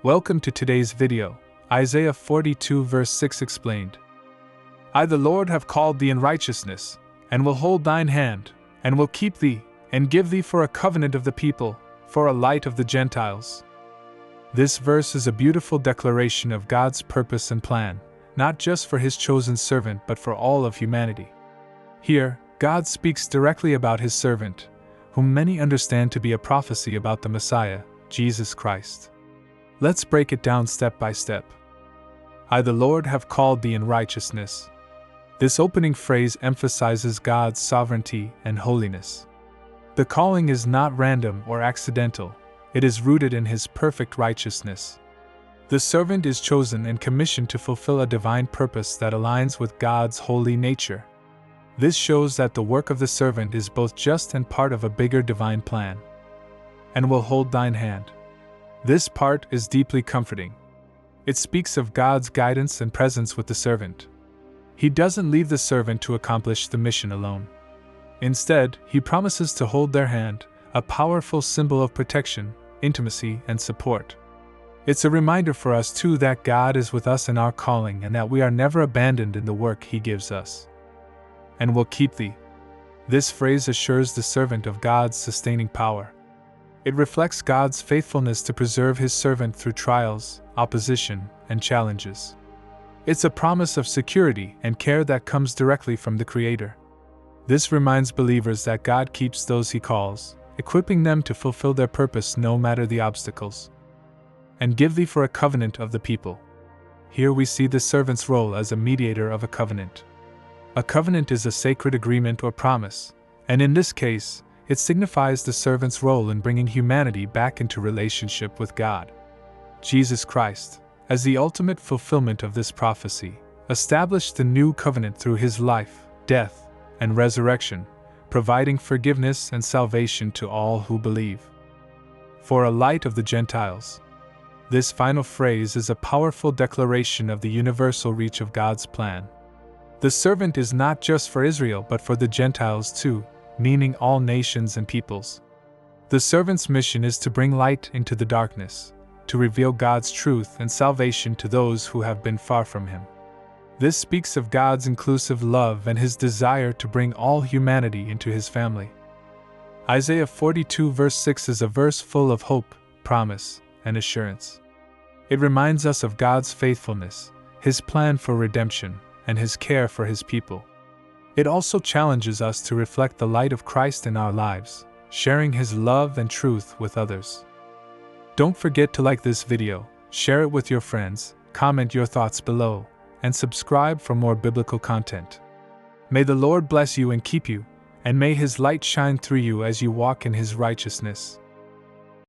Welcome to today's video. Isaiah 42 verse 6 explained. I the Lord have called thee in righteousness, and will hold thine hand, and will keep thee, and give thee for a covenant of the people, for a light of the Gentiles. This verse is a beautiful declaration of God's purpose and plan, not just for his chosen servant but for all of humanity. Here, God speaks directly about his servant, whom many understand to be a prophecy about the Messiah, Jesus Christ. Let's break it down step by step. I the Lord have called thee in righteousness. This opening phrase emphasizes God's sovereignty and holiness. The calling is not random or accidental, it is rooted in his perfect righteousness. The servant is chosen and commissioned to fulfill a divine purpose that aligns with God's holy nature. This shows that the work of the servant is both just and part of a bigger divine plan. And will hold thine hand. This part is deeply comforting. It speaks of God's guidance and presence with the servant. He doesn't leave the servant to accomplish the mission alone. Instead, he promises to hold their hand, a powerful symbol of protection, intimacy, and support. It's a reminder for us too that God is with us in our calling and that we are never abandoned in the work he gives us. And will keep thee. This phrase assures the servant of God's sustaining power. It reflects God's faithfulness to preserve his servant through trials, opposition, and challenges. It's a promise of security and care that comes directly from the Creator. This reminds believers that God keeps those he calls, equipping them to fulfill their purpose no matter the obstacles. And give thee for a covenant of the people. Here we see the servant's role as a mediator of a covenant. A covenant is a sacred agreement or promise, and in this case, it signifies the servant's role in bringing humanity back into relationship with God. Jesus Christ, as the ultimate fulfillment of this prophecy, established the new covenant through his life, death, and resurrection, providing forgiveness and salvation to all who believe. For a light of the Gentiles. This final phrase is a powerful declaration of the universal reach of God's plan. The servant is not just for Israel but for the Gentiles too, meaning all nations and peoples. The servant's mission is to bring light into the darkness, to reveal God's truth and salvation to those who have been far from him. This speaks of God's inclusive love and his desire to bring all humanity into his family. Isaiah 42 verse 6 is a verse full of hope, promise, and assurance. It reminds us of God's faithfulness, his plan for redemption, and his care for his people. It also challenges us to reflect the light of Christ in our lives, sharing his love and truth with others. Don't forget to like this video, share it with your friends, comment your thoughts below, and subscribe for more biblical content. May the Lord bless you and keep you, and may his light shine through you as you walk in his righteousness.